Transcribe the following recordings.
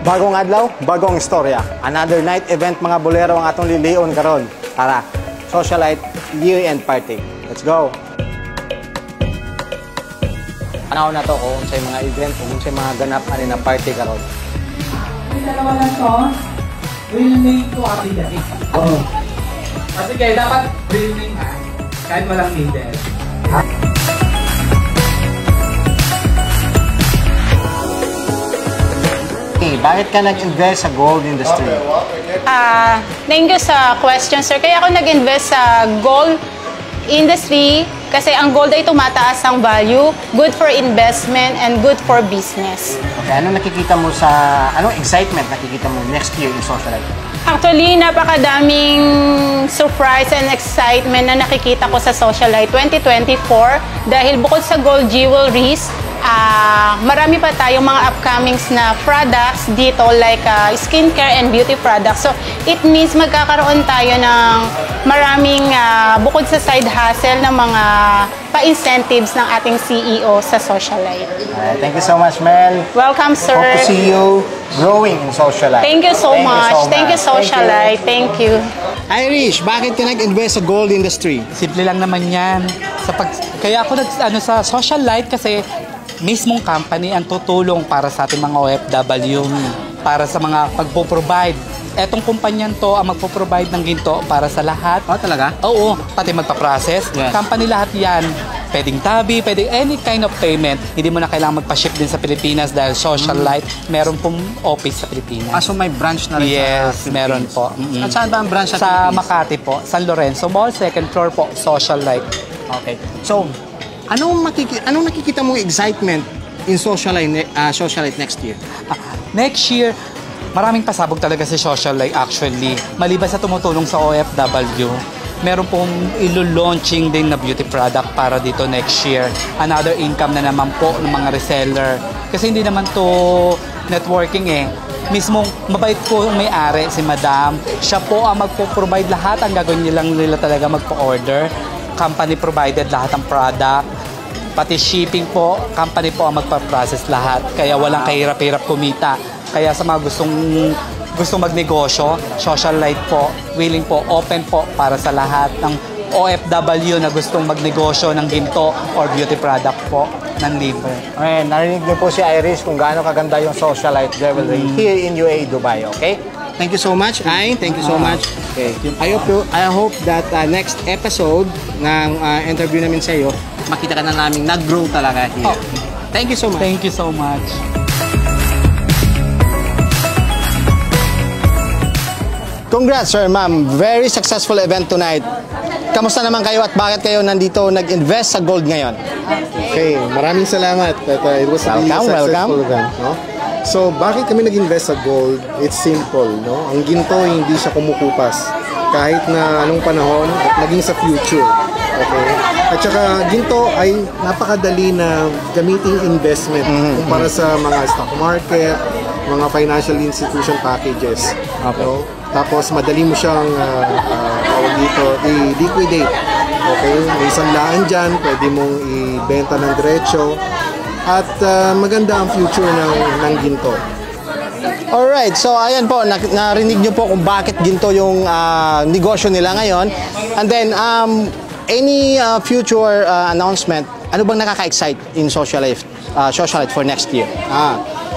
Bagong adlaw, bagong istorya. Another night event mga bolero ang atong lilion karon. Tara, socialite year-end party. Let's go! Panahon na to kung unsay mga event, kung unsay mga ganap ani na party karon. Yung dalawa na to, real name to Ate Dali. Oo. Kasi kaya dapat real name ha, kahit walang middle. Bakit ka nag-invest sa gold industry? Thank you sa question, sir. Kaya ako nag-invest sa gold industry kasi ang gold ay tumataas ang value, good for investment, and good for business. Okay, ano nakikita mo anong excitement nakikita mo next year in socialite? Actually, napakadaming surprise and excitement na nakikita ko sa Socialite 2024 dahil bukod sa gold jewelries, marami pa tayong mga upcomings na products dito like skincare and beauty products. So, it means magkakaroon tayo ng maraming bukod sa side hustle ng mga pa-incentives ng ating CEO sa Socialite. Thank you so much, Mel. Welcome, sir. Hope to see you growing in Socialite. Thank you so much. Thank you, Socialite. Thank you. Irish, bakit ka nag-invest sa gold industry? Simple lang naman yan. Kaya ako sa Socialite kasi mismong company ang tutulong para sa ating mga OFW, para sa mga pagpo-provide. Etong kumpanyan to ang magpo-provide ng ginto para sa lahat. Oh, talaga? Oo, pati magpa-process. Yes. Company lahat yan. Pwedeng tabi, pwedeng any kind of payment. Hindi mo na kailangan magpa-ship din sa Pilipinas dahil Socialite, meron pong office sa Pilipinas. So may branch na rin yes, sa meron po. At saan ba ang branch sa Makati po, San Lorenzo Mall, second floor po, Socialite. Okay. So, anong nakikita mong excitement in Socialite next year? Next year, maraming pasabog talaga si Socialite actually. Maliban sa tumutulong sa OFW, meron pong ilo-launching din na beauty product para dito next year. Another income na naman po ng mga reseller. Kasi hindi naman to networking eh. Mismong mabait po ang may-ari, si Madam. Siya po ang magpo-provide lahat. Ang gagawin nila talaga magpo-order. Company provided lahat ng product. Pati shipping po, company po ang magpa-process lahat. Kaya walang kahirap-hirap kumita. Kaya sa mga gustong magnegosyo, Socialite po, willing po, open po para sa lahat ng OFW na gustong magnegosyo ng ginto or beauty product po ng libre. Okay, narinig niyo po si Irish kung gaano kaganda yung Socialite jewelry here in UAE, Dubai, okay? Thank you so much, Ay. Thank you so much. Okay. I hope that next episode ng interview namin sa iyo, makita ka na namin nag-grow talaga here. Oh. Thank you so much. Thank you so much. Congrats, sir, ma'am. Very successful event tonight. Kamusta naman kayo at bakit kayo nandito nag-invest sa gold ngayon? Okay, maraming salamat. It was a really successful event. No? So, bakit kami nag-invest sa gold? It's simple. No? Ang ginto, hindi siya kumukupas. Kahit na anong panahon at maging sa future. Okay? At saka, ginto ay napakadali na gamiting investment kumpara sa mga stock market, mga financial institution packages. Okay. No? Tapos, madali mo siyang tawag dito, i-liquidate. Okay? May isang laan dyan, pwede mong ibenta ng diretso. At maganda ang future ng ginto. Alright, so ayan po, narinig nyo po kung bakit ginto yung negosyo nila ngayon. And then, any future announcement, ano bang nakaka-excite in Socialite for next year?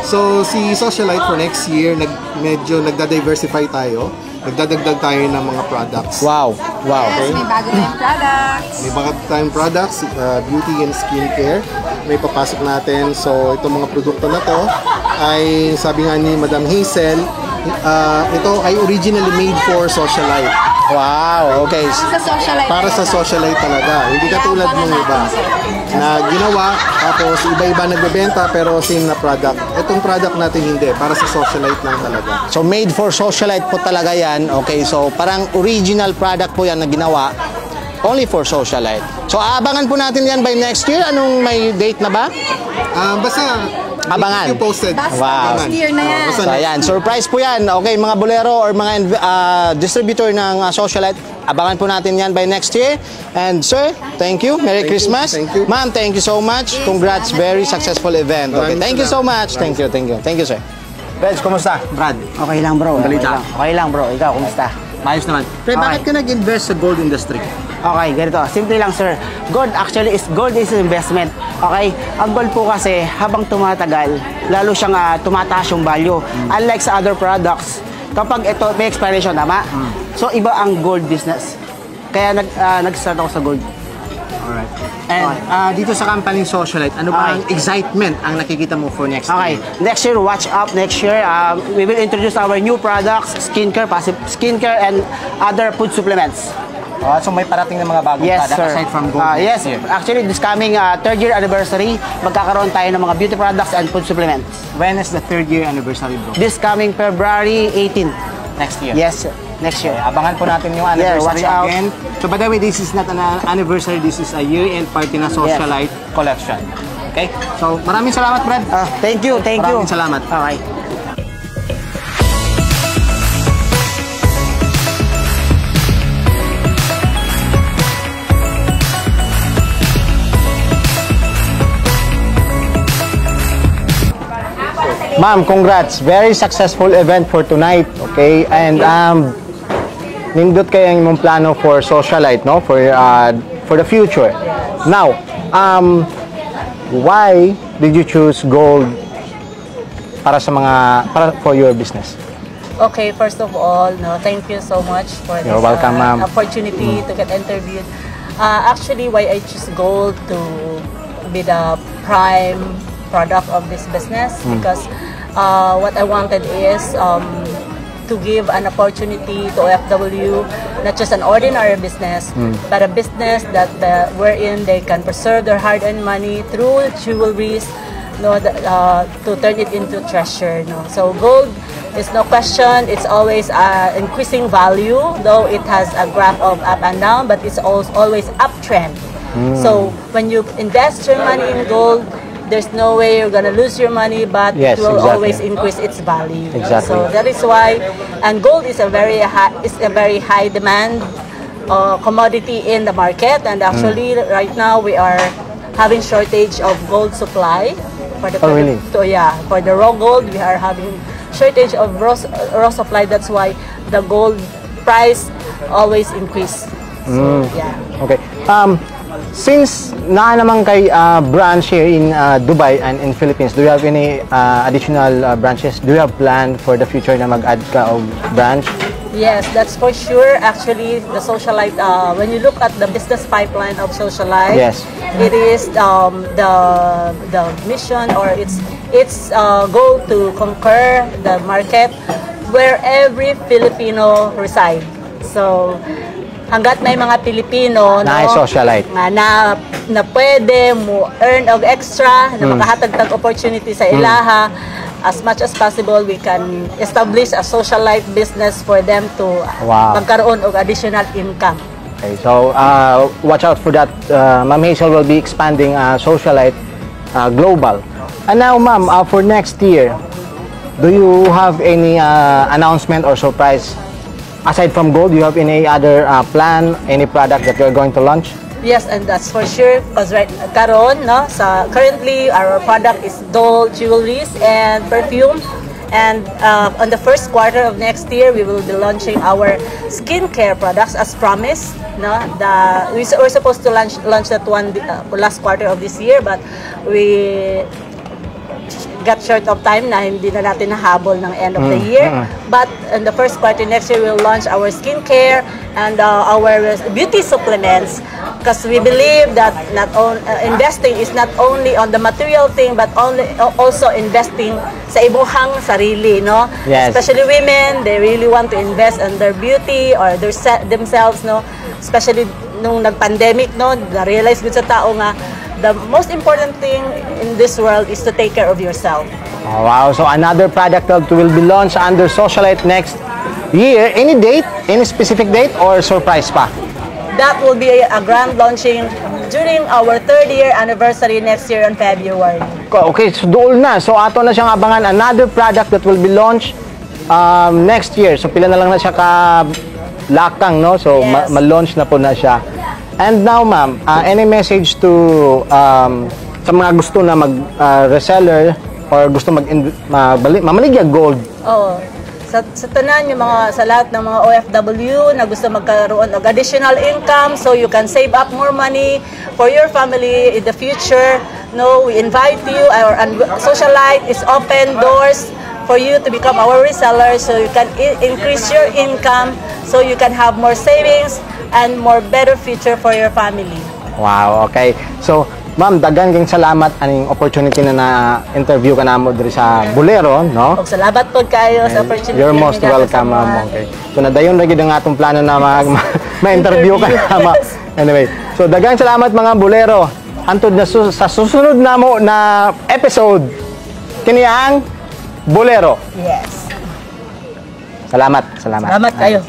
So, si Socialite for next year, medyo nagda-diversify tayo. Nagdadagdag tayo ng mga products. Wow. Okay? May bago tayong products. May bago tayong products, beauty and skincare. May papasok natin. So, itong mga produkto na to ay, sabi nga ni Madam Hazel, ito ay originally made for Socialite. Wow, okay. Sa Socialite. Para sa Socialite talaga. Hindi katulad ng iba na ginawa, tapos iba-iba nagbebenta pero same na product. Itong product natin hindi, para sa Socialite lang talaga. So made for Socialite po talaga yan. Okay, so parang original product po yan na ginawa only for Socialite. So abangan po natin yan by next year. Anong may date na ba? Basta abangan. you posted. Wow. Next year na yan. So ayan, surprise po yan. Okay, mga bolero or mga distributor ng Socialite, abangan po natin yan by next year. And sir, thank you. Merry Christmas. Thank you. Ma'am, thank you so much. Congrats, very successful event. Okay, thank you so much. Thank you, sir. Reg, kumusta? Brad? Okay lang bro. Balita. Okay lang bro. Ikaw, kumusta? Maayos naman. Pre, bakit ka nag-invest sa gold industry? Okay, ganito. Simple lang sir. Gold is investment. Okay? Ang gold po kasi habang tumatagal, lalo siyang tumataas yung value. Unlike sa other products, kapag ito may expiration, tama? So iba ang gold business. Kaya nag-start ako sa gold. Alright. And dito sa company Socialite, ano ba ang excitement ang nakikita mo for next Okay, year? next year, watch up. Next year, we will introduce our new products, skincare, passive skincare, and other food supplements. So may parating na mga bagong Yes, product sir. aside from gold Yes, next year. actually, this coming third year anniversary, magkakaroon tayo ng mga beauty products and food supplements. When is the third year anniversary, bro? This coming February 18. Next year? Yes, sir. Next year. Abangan po natin yung anniversary watch out. again. So by the way, this is not an anniversary, this is a year-end party na Socialite collection. Okay? So maraming salamat, Brad. Thank you. Maraming salamat. Okay. Ma'am, congrats. Very successful event for tonight. Okay? And nindot kayo yung plano for Socialite, no? For the future. Now, why did you choose gold for your business? Okay, first of all, thank you so much for this You're welcome, ma'am. opportunity to get interviewed. Actually, why I choose gold to be the prime product of this business, because what I wanted is to give an opportunity to OFW, not just an ordinary business, but a business that wherein they can preserve their hard-earned money through jewelries, to turn it into treasure. So gold is no question, it's always increasing value, though it has a graph of up and down, but it's always uptrend. So when you invest your money in gold, there's no way you're gonna lose your money, but Yes, it will exactly. always increase its value. Exactly. So that is why, and gold is a very high demand commodity in the market, and actually right now we are having shortage of gold supply. For the really? For the raw gold, we are having shortage of raw supply. That's why the gold price always increase. So yeah. Okay. Since naman kay branch here in Dubai and in Philippines, do you have any additional branches? Do you have plan for the future na mag-add ka of branch? Yes, that's for sure. Actually, the Socialite, when you look at the business pipeline of Socialite, Yes. it is the mission, or its goal to conquer the market where every Filipino reside. So hanggat may mga Pilipino Na Socialite. na pwede mo earn og extra, na makahatag tag opportunity sa ilaha, as much as possible we can establish a Socialite business for them to Wow. magkaroon og additional income. Okay, so watch out for that. Ma'am Hazel will be expanding Socialite global. And now, ma'am, for next year, do you have any announcement or surprise? Aside from gold, do you have any other plan, any product that you're going to launch? Yes, and that's for sure, because currently our product is gold jewelries and perfume. And on the first quarter of next year, we will be launching our skincare products as promised. We were supposed to launch that one last quarter of this year, but we got short of time na hindi na natin nahabol ng end of the year. But in the first quarter next year, we'll launch our skincare and our beauty supplements, because we believe that investing is not only on the material thing, but also investing sa ibuhang sarili, no? Yes. Especially women, they really want to invest in their beauty or themselves, no? Especially nung nag-pandemic, no? Na-realize ko sa tao nga the most important thing in this world is to take care of yourself. Oh, wow, so another product that will be launched under Socialite next year. Any date? Any specific date or surprise pa? That will be a grand launching during our third year anniversary next year on February. Okay, so doon na. So ato na siyang abangan another product that will be launched next year. So pila na lang na siya ka lakang, no? So Yes. ma-launch na po na siya. And now, ma'am, any message to sa mga gusto na mag reseller or gusto mamaligya gold. Oo. Sa tanan yung sa lahat ng mga OFW na gusto magkaroon ng additional income so you can save up more money for your family in the future. No, we invite you. Our Socialite is open doors for you to become our reseller so you can increase your income so you can have more savings and more better future for your family. Wow, okay. So, ma'am, dagan kang salamat aning opportunity na na-interview ka namo diri sa Bolero, no? Og salamat po kayo sa opportunity. You're most welcome, ma'am. Okay. So, nadayon ra gid ang atong plano na ma-interview ka na. Anyway, so dagan salamat mga Bolero. Antod na sa susunod namo na episode kini ang Bolero. Yes. Salamat, salamat. Salamat kayo.